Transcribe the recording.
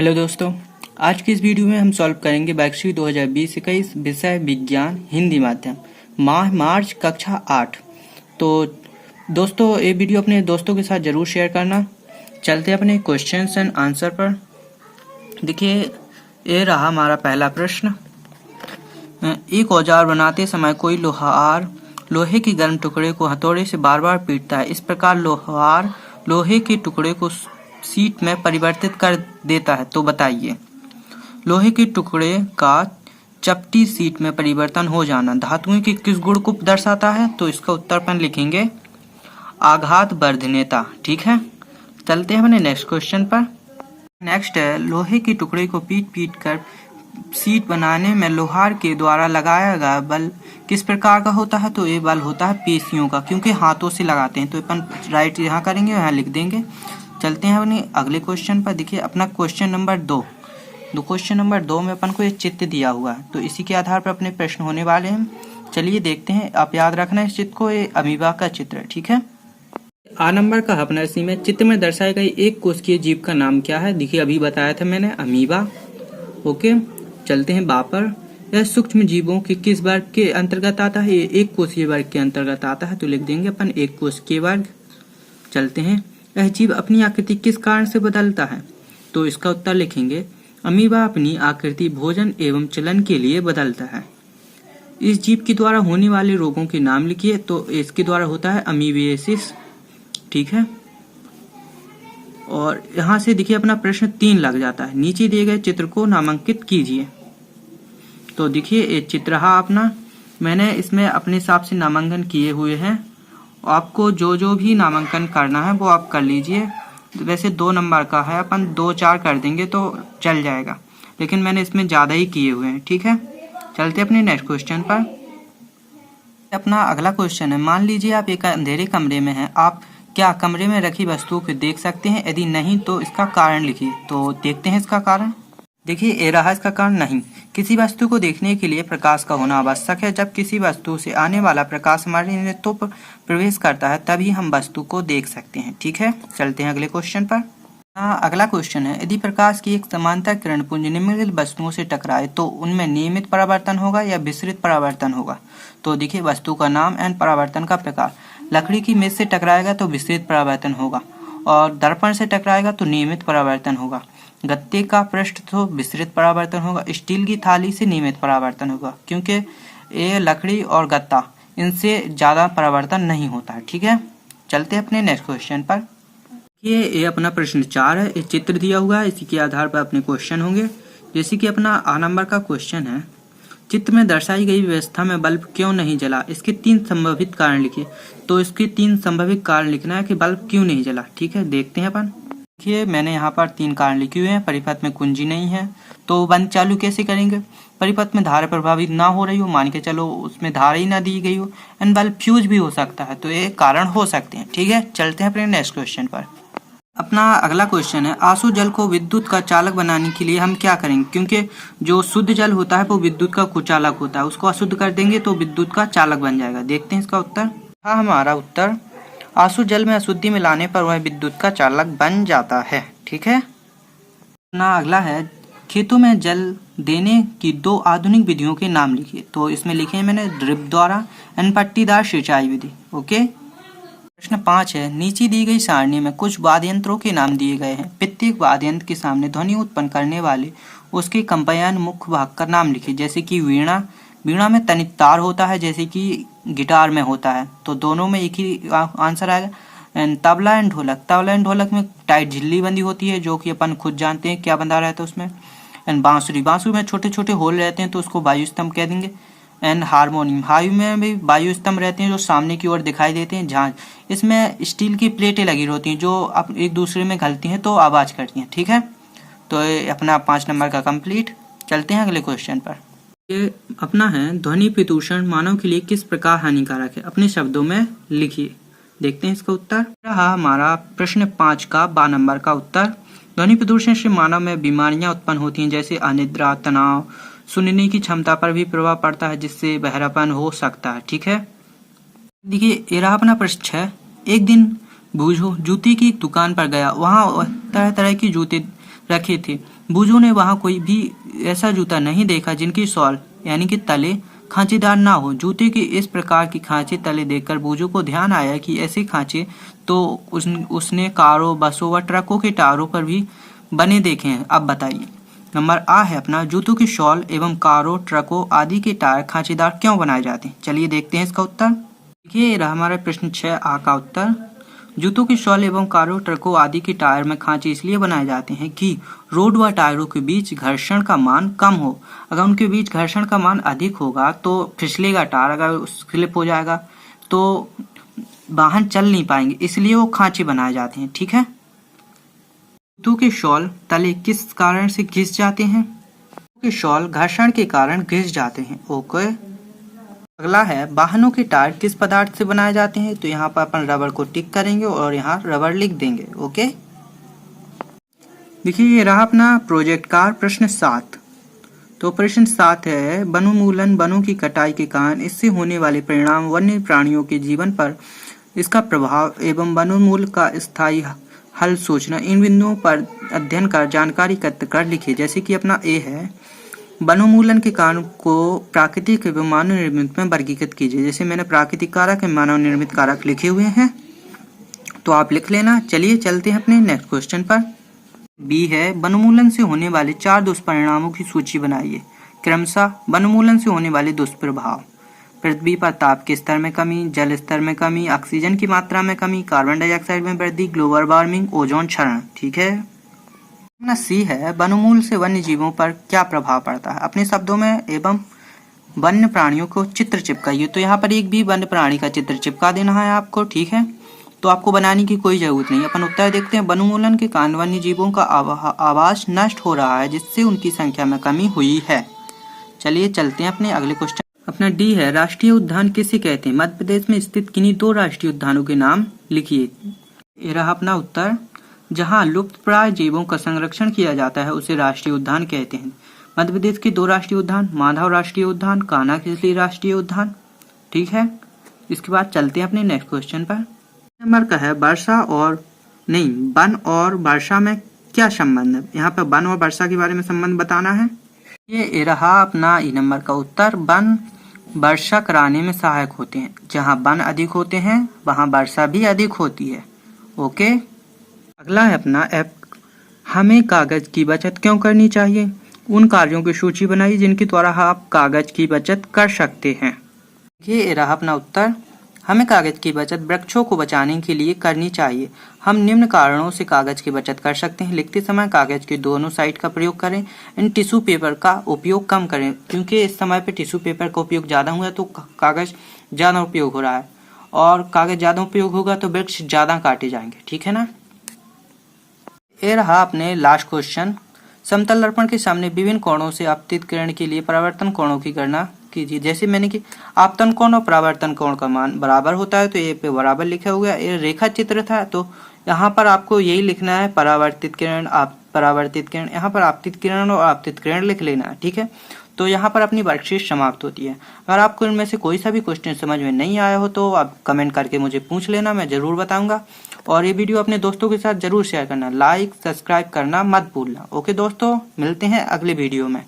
Hello दोस्तों, आज की इस वीडियो में हम सॉल्व करेंगे बैकशीट 2020-21 विषय विज्ञान हिंदी माध्यम माह मार्च कक्षा 8। तो दोस्तों ये वीडियो अपने दोस्तों के साथ ज़रूर शेयर करना। चलते अपने क्वेश्चंस एंड आंसर पर। देखिए ये रहा हमारा पहला प्रश्न। एक औजार बनाते समय कोई लोहार लोहे के गर्म टुकड़े को हथौड़े से बार बार पीटता है। इस प्रकार लोहार लोहे के टुकड़े को शीट में परिवर्तित कर देता है, तो बताइए लोहे के टुकड़े का चपटी शीट में परिवर्तन हो जाना धातुओं के किस गुण को दर्शाता है। तो इसका उत्तर अपन लिखेंगे आघात वर्धनेता। ठीक है, चलते हैं अपने नेक्स्ट क्वेश्चन पर। नेक्स्ट है लोहे के टुकड़े को पीट कर शीट बनाने में लोहार के द्वारा लगाया गया बल किस प्रकार का होता है। तो ये बल होता है पेशियों का, क्योंकि हाथों से लगाते हैं। तो अपन राइट यहाँ करेंगे, यहाँ लिख देंगे। चलते हैं अपने अगले क्वेश्चन पर। देखिए अपना क्वेश्चन नंबर 2 क्वेश्चन नंबर 2 में अपन को ये चित्र दिया हुआ है, तो इसी के आधार पर अपने प्रश्न होने वाले हैं। चलिए देखते हैं। आप याद रखना इस चित्र को, ये अमीबा का चित्र है। ठीक है, आ नंबर का अपना इसी में चित्र में दर्शाई गई एक कोशिकीय जीव का नाम क्या है। देखिए अभी बताया था मैंने, अमीबा। ओके, चलते हैं बा पर। यह सूक्ष्म जीवों के किस वर्ग के अंतर्गत आता है। ये एक कोशिकीय वर्ग के अंतर्गत आता है, तो लिख देंगे अपन एक कोशिकीय वर्ग। चलते हैं यह जीव अपनी आकृति किस कारण से बदलता है। तो इसका उत्तर लिखेंगे अमीबा अपनी आकृति भोजन एवं चलन के लिए बदलता है। इस जीव के द्वारा होने वाले रोगों के नाम लिखिए। तो इसके द्वारा होता है अमीबियासिस। ठीक है, और यहाँ से देखिए अपना प्रश्न 3 लग जाता है। नीचे दिए गए चित्र को नामांकित कीजिए। तो देखिए ये चित्र रहा अपना, मैंने इसमें अपने हिसाब से नामांकन किए हुए हैं। आपको जो भी नामांकन करना है वो आप कर लीजिए। वैसे 2 नंबर का है, अपन 2-4 कर देंगे तो चल जाएगा, लेकिन मैंने इसमें ज़्यादा ही किए हुए हैं। ठीक है, चलते अपने नेक्स्ट क्वेश्चन पर। अपना अगला क्वेश्चन है, मान लीजिए आप एक अंधेरे कमरे में हैं। आप क्या कमरे में रखी वस्तुओं को देख सकते हैं? यदि नहीं तो इसका कारण लिखिए। तो देखते हैं इसका कारण। देखिए ये रहा इसका कारण नहीं। किसी वस्तु को देखने के लिए प्रकाश का होना आवश्यक है। जब किसी वस्तु से आने वाला प्रकाश हमारे नेत्रों पर प्रवेश करता है तभी हम वस्तु को देख सकते हैं। ठीक है, चलते हैं अगले क्वेश्चन पर। अगला क्वेश्चन है, यदि प्रकाश की एक समांतर किरण पुंज निम्नलिखित वस्तुओं से टकराए तो उनमें नियमित परावर्तन होगा या विसरित परावर्तन होगा। तो देखिए वस्तु का नाम एंड परावर्तन का प्रकार। लकड़ी की मेज से टकराएगा तो विसरित परावर्तन होगा, और दर्पण से टकराएगा तो नियमित परावर्तन होगा। गत्ते का पृष्ठ तो विसरित परावर्तन होगा। स्टील की थाली से नियमित परावर्तन होगा, क्योंकि ये लकड़ी और गत्ता इनसे ज़्यादा परावर्तन नहीं होता है। ठीक है, चलते हैं अपने नेक्स्ट क्वेश्चन पर। ये अपना प्रश्न 4 है। ये चित्र दिया हुआ है, इसी के आधार पर अपने क्वेश्चन होंगे। जैसे कि अपना आ नंबर का क्वेश्चन है, चित्र में दर्शाई गई व्यवस्था में बल्ब क्यों नहीं जला। इसके 3 संभावित कारण लिखिए। तो इसके 3 संभावित कारण लिखना है कि बल्ब क्यों नहीं जला। ठीक है, देखते हैं अपन। देखिए मैंने यहाँ पर 3 कारण लिखे हुए हैं। परिपथ में कुंजी नहीं है, तो बंद चालू कैसे करेंगे। परिपथ में धारा प्रभावित ना हो रही हो, मान के चलो उसमें धारा ही ना दी गई हो, एंड बल्ब फ्यूज भी हो सकता है। तो ये कारण हो सकते हैं। ठीक है, चलते हैं अपने नेक्स्ट क्वेश्चन पर। अपना अगला क्वेश्चन है, आंसू जल को विद्युत का चालक बनाने के लिए हम क्या करेंगे। क्योंकि जो शुद्ध जल होता है वो विद्युत का कुचालक होता है, उसको अशुद्ध कर देंगे तो विद्युत का चालक बन जाएगा। देखते हैं इसका उत्तर। हाँ, हमारा उत्तर आंसू जल में अशुद्धि मिलाने पर वह विद्युत का चालक बन जाता है। ठीक है, अपना अगला है, खेतों में जल देने की 2 आधुनिक विधियों के नाम लिखिए। तो इसमें लिखे हैं मैंने ड्रिप द्वारा एंड पट्टीदार सिंचाई विधि। ओके, प्रश्न 5 है, नीचे दी गई सारणी में कुछ वाद्य यंत्रों के नाम दिए गए हैं। प्रत्येक वाद्य यंत्र के सामने ध्वनि उत्पन्न करने वाले उसके कंपायन मुख्य भाग का नाम लिखिए। जैसे कि वीणा, वीणा में तनित तार होता है, जैसे कि गिटार में होता है। तो दोनों में एक ही आंसर आएगा। एंड तबला एंड ढोलक, तबला एंड ढोलक में टाइट झिल्ली बंदी होती है, जो कि अपन खुद जानते हैं क्या बंधा रहता है उसमें। एंड बांसुरी, बांसुरी में छोटे छोटे होल रहते हैं, तो उसको वायु स्तंभ कह देंगे। एंड हारमोनियम, हार्मोनियम में भी वायु स्तंभ रहते हैं जो सामने की ओर दिखाई देते हैं। झांझ, इसमें स्टील की प्लेटें लगी होती हैं जो एक दूसरे में घलती हैं तो आवाज करती हैं। ठीक है, तो ये अपना 5 नंबर का कंप्लीट। चलते हैं अगले क्वेश्चन पर। ये अपना है, ध्वनि प्रदूषण मानव के लिए किस प्रकार हानिकारक है, अपने शब्दों में लिखिए। देखते हैं इसका उत्तर। रहा हमारा प्रश्न 5 का 12 नंबर का उत्तर। ध्वनि प्रदूषण से मानव में बीमारियां उत्पन्न होती हैं, जैसे अनिद्रा, तनाव, सुनने की क्षमता पर भी प्रभाव पड़ता है, जिससे बहरापन हो सकता है। ठीक है, देखिए ये रहा अपना प्रश्न 6। एक दिन बूझो जूते की एक दुकान पर गया। वहां तरह तरह के जूते रखे थे। बूजू ने वहां कोई भी ऐसा जूता नहीं देखा जिनकी सॉल यानी कि तले खांचेदार ना हो। जूते के इस प्रकार की खांचे तले देखकर बूजू को ध्यान आया कि ऐसे खांचे तो उसने कारों, बसों व ट्रकों के टायरों पर भी बने देखे हैं। अब बताइए। नंबर आ है अपना, जूतों की शॉल एवं कारों, ट्रकों आदि के टायर खांचेदार क्यों बनाए जाते हैं? चलिए देखते हैं इसका उत्तर। देखिए रहा हमारा प्रश्न 6 आ का उत्तर। जूतों की शॉल एवं कारों, ट्रकों आदि के टायर में खांचे इसलिए बनाए जाते हैं कि रोड व टायरों के बीच घर्षण का मान कम हो। अगर उनके बीच घर्षण का मान अधिक होगा तो फिसलेगा टायर, अगर स्लिप हो जाएगा तो वाहन चल नहीं पाएंगे, इसलिए वो खांचे बनाए जाते हैं। ठीक है। जूतों के शॉल तले किस कारण से घिस जाते हैं? जूतों के शॉल घर्षण के कारण घिस जाते हैं। ओके। अगला है, वाहनों के टायर किस पदार्थ से बनाए जाते हैं? तो यहाँ पर अपन रबर को टिक करेंगे और यहाँ रबर लिख देंगे। ओके। देखिए ये रहा अपना प्रोजेक्ट का प्रश्न 7। तो प्रश्न 7 है, वनोन्मूलन वनों की कटाई के कारण इससे होने वाले परिणाम, वन्य प्राणियों के जीवन पर इसका प्रभाव एवं वनोन्मूलन का स्थायी हल सोचना। इन बिंदुओं पर अध्ययन कर जानकारी एकत्र कर लिखिए। जैसे कि अपना ए है, वनोन्मूलन के कारण को प्राकृतिक एवं मानव निर्मित में वर्गीकृत कीजिए। जैसे मैंने प्राकृतिक कारक एवं मानव निर्मित कारक लिखे हुए हैं, तो आप लिख लेना। चलिए चलते हैं अपने नेक्स्ट क्वेश्चन पर। बी है, वनोन्मूलन से होने वाले 4 दुष्परिणामों की सूची बनाइए। क्रमशः वनोन्मूलन से होने वाले दुष्प्रभाव: पृथ्वी पर ताप के स्तर में कमी, जल स्तर में कमी, ऑक्सीजन की मात्रा में कमी, कार्बन डाइऑक्साइड में वृद्धि, ग्लोबल वार्मिंग, ओजोन क्षरण। ठीक है। अपना सी है, वनोन्मूलन से वन्य जीवों पर क्या प्रभाव पड़ता है? अपने शब्दों में एवं वन्य प्राणियों को चित्र चिपकाइए। तो यहाँ पर एक भी वन्य प्राणी का चित्र चिपका देना है आपको। ठीक है। तो आपको बनाने की कोई जरूरत नहीं। अपन उत्तर देखते हैं। वनोन्मूलन के कारण वन्य जीवों का आवास नष्ट हो रहा है, जिससे उनकी संख्या में कमी हुई है। चलिए चलते हैं अपने अगले क्वेश्चन। अपना डी है, राष्ट्रीय उद्यान किसे कहते हैं? मध्य प्रदेश में स्थित किन्हीं 2 राष्ट्रीय उद्यानों के नाम लिखिए। ये रहा अपना उत्तर। जहां लुप्तप्राय जीवों का संरक्षण किया जाता है उसे राष्ट्रीय उद्यान कहते हैं। मध्य प्रदेश के 2 राष्ट्रीय उद्यान, माधव राष्ट्रीय उद्यान, कान्हा किसली राष्ट्रीय उद्यान। ठीक है। इसके बाद चलते हैं अपने नेक्स्ट क्वेश्चन पर। नंबर का है, वन और वर्षा में क्या संबंध है? यहाँ पर वन और वर्षा के बारे में संबंध बताना है। ये रहा अपना ई नंबर का उत्तर। वन वर्षा कराने में सहायक होते हैं। जहाँ वन अधिक होते हैं वहाँ वर्षा भी अधिक होती है। ओके। अगला है अपना एफ, हमें कागज की बचत क्यों करनी चाहिए? उन कार्यों की सूची बनाइए जिनके द्वारा आप कागज की बचत कर सकते हैं। ये रहा अपना उत्तर। हमें कागज की बचत वृक्षों को बचाने के लिए करनी चाहिए। हम निम्न कारणों से कागज की बचत कर सकते हैं। लिखते समय कागज के दोनों साइड का प्रयोग करें। इन टिश्यू पेपर का उपयोग कम करें, क्योंकि इस समय पे टिश्यू पेपर का उपयोग ज़्यादा हुआ है तो कागज ज़्यादा उपयोग हो रहा है, और कागज ज़्यादा उपयोग होगा तो वृक्ष ज़्यादा काटे जाएंगे। ठीक है ना। ये रहा अपने लास्ट क्वेश्चन। समतल दर्पण के सामने विभिन्न कोणों से आपतित किरण के लिए परावर्तन कोणों की गणना कीजिए। जैसे मैंने कि आपतन कोण और परावर्तन कोण का मान बराबर होता है, तो ये पे बराबर लिखा हुआ है। ये रेखा चित्र था, तो यहाँ पर आपको यही लिखना है, परावर्तित किरण, परावर्तित किरण। यहाँ पर आपतित किरण और आपतित किरण लिख लेना है। ठीक है। तो यहाँ पर अपनी वर्कशीट समाप्त होती है। अगर आपको इनमें से कोई सा भी क्वेश्चन समझ में नहीं आया हो तो आप कमेंट करके मुझे पूछ लेना, मैं जरूर बताऊंगा। और ये वीडियो अपने दोस्तों के साथ जरूर शेयर करना, लाइक सब्सक्राइब करना मत भूलना। ओके दोस्तों, मिलते हैं अगले वीडियो में।